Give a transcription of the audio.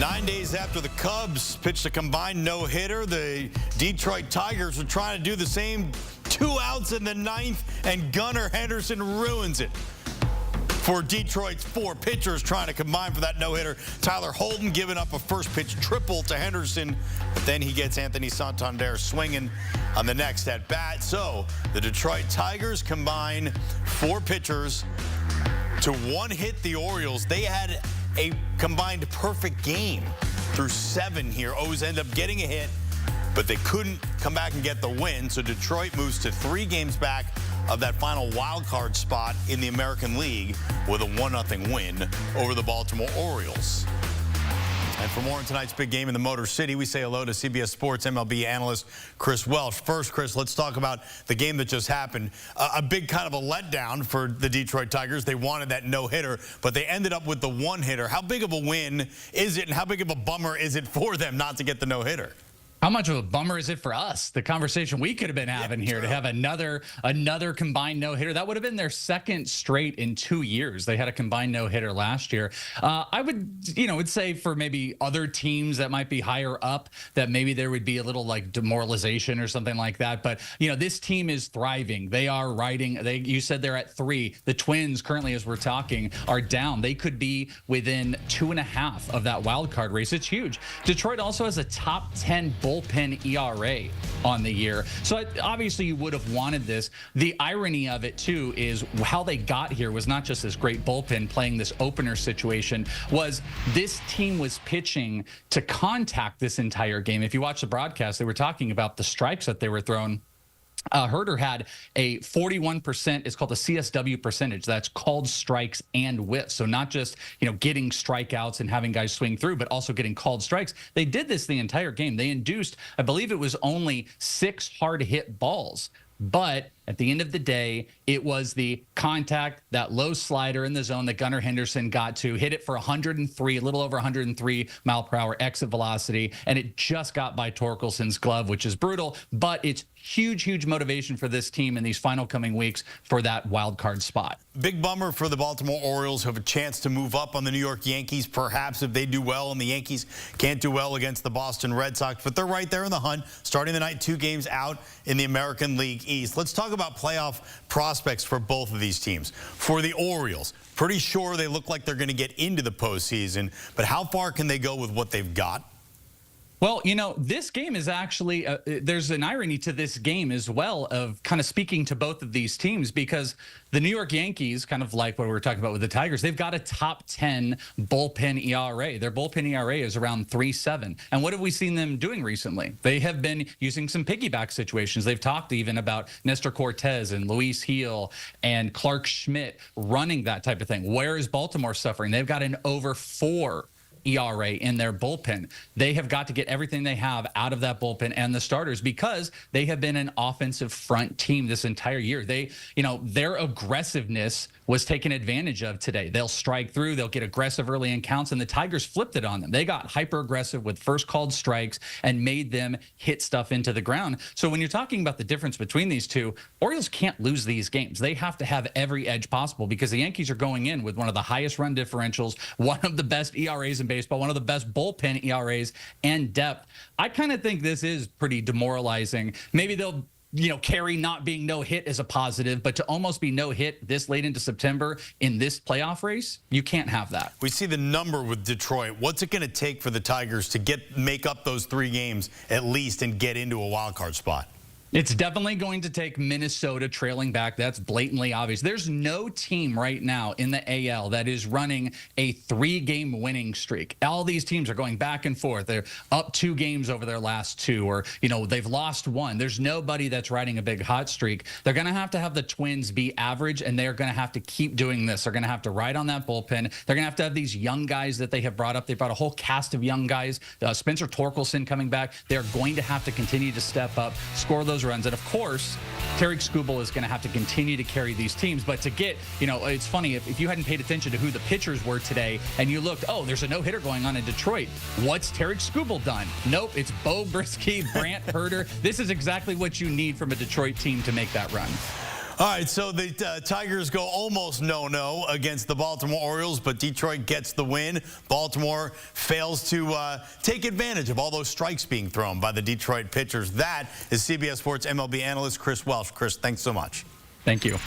9 days after the Cubs pitched a combined no-hitter, the Detroit Tigers are trying to do the same. 2 outs in the 9th, and Gunnar Henderson ruins it for Detroit's 4 pitchers trying to combine for that no-hitter. Tyler Holton giving up a first-pitch triple to Henderson, but then he gets Anthony Santander swinging on the next at-bat. So the Detroit Tigers combine 4 pitchers to one-hit the Orioles. They had a combined perfect game through 7 here. O's end up getting a hit, but they couldn't come back and get the win. So Detroit moves to 3 games back of that final wild card spot in the American League with a 1-0 win over the Baltimore Orioles. And for more on tonight's big game in the Motor City, we say hello to CBS Sports MLB analyst Chris Welsh. First, Chris, let's talk about the game that just happened. A big kind of a letdown for the Detroit Tigers. They wanted that no-hitter, but they ended up with the 1-hitter. How big of a win is it, and how big of a bummer is it for them not to get the no-hitter? How much of a bummer is it for us? The conversation we could have been having here to have another combined no-hitter. That would have been their 2nd straight in 2 years. They had a combined no-hitter last year. I would say for maybe other teams that might be higher up, that maybe there would be a little like demoralization or something like that. But this team is thriving. They are riding. You said they're at 3. The Twins currently, as we're talking, are down. They could be within 2.5 of that wild card race. It's huge. Detroit also has a top 10 bullpen ERA on the year. So obviously you would have wanted this. The irony of it too is how they got here was not just this great bullpen playing this opener situation, was this team was pitching to contact this entire game. If you watch the broadcast, they were talking about the strikes that they were throwing. Herder had a 41%, it's called the CSW percentage. That's called strikes and whiffs. So not just, getting strikeouts and having guys swing through, but also getting called strikes. They did this the entire game. They induced, I believe it was only 6 hard hit balls. But at the end of the day, it was the contact, that low slider in the zone that Gunnar Henderson got to, hit it for 103, a little over 103 mile per hour exit velocity, and it just got by Torkelson's glove, which is brutal, but it's huge, huge motivation for this team in these final coming weeks for that wild card spot. Big bummer for the Baltimore Orioles, who have a chance to move up on the New York Yankees, perhaps, if they do well, and the Yankees can't do well against the Boston Red Sox, but they're right there in the hunt, starting the night 2 games out in the American League East. Let's talk about playoff prospects for both of these teams. For the Orioles, pretty sure they look like they're going to get into the postseason, but how far can they go with what they've got? Well, this game is actually, there's an irony to this game as well of kind of speaking to both of these teams, because the New York Yankees, kind of like what we were talking about with the Tigers, they've got a top 10 bullpen ERA. Their bullpen ERA is around 3.7. And what have we seen them doing recently? They have been using some piggyback situations. They've talked even about Nestor Cortez and Luis Gil and Clark Schmidt running that type of thing. Where is Baltimore suffering? They've got an over 4 ERA in their bullpen. They have got to get everything they have out of that bullpen and the starters, because they have been an offensive front team this entire year. Their aggressiveness was taken advantage of today. They'll strike through, they'll get aggressive early in counts, and the Tigers flipped it on them. They got hyper aggressive with first called strikes and made them hit stuff into the ground. So when you're talking about the difference between these two, Orioles can't lose these games. They have to have every edge possible, because the Yankees are going in with one of the highest run differentials, one of the best ERAs in baseball, one of the best bullpen ERAs and depth. I kind of think this is pretty demoralizing. Maybe they'll carry not being no hit as a positive, but to almost be no hit this late into September in this playoff race, you can't have that. We see the number with Detroit. What's it going to take for the Tigers to make up those 3 games at least and get into a wild card spot? It's definitely going to take Minnesota trailing back. That's blatantly obvious. There's no team right now in the AL that is running a 3-game winning streak. All these teams are going back and forth. They're up 2 games over their last 2, or, they've lost 1. There's nobody that's riding a big hot streak. They're going to have the Twins be average, and they're going to have to keep doing this. They're going to have to ride on that bullpen. They're going to have these young guys that they have brought up. They brought a whole cast of young guys. Spencer Torkelson coming back. They're going to have to continue to step up, score those runs. And of course, Tarik Skubal is going to have to continue to carry these teams. But to get, it's funny, if you hadn't paid attention to who the pitchers were today and you looked, oh, there's a no-hitter going on in Detroit. What's Tarik Skubal done? Nope, it's Bo Brisky, Brant Herder. This is exactly what you need from a Detroit team to make that run. All right, so the Tigers go almost no-no against the Baltimore Orioles, but Detroit gets the win. Baltimore fails to take advantage of all those strikes being thrown by the Detroit pitchers. That is CBS Sports MLB analyst Chris Welsh. Chris, thanks so much. Thank you.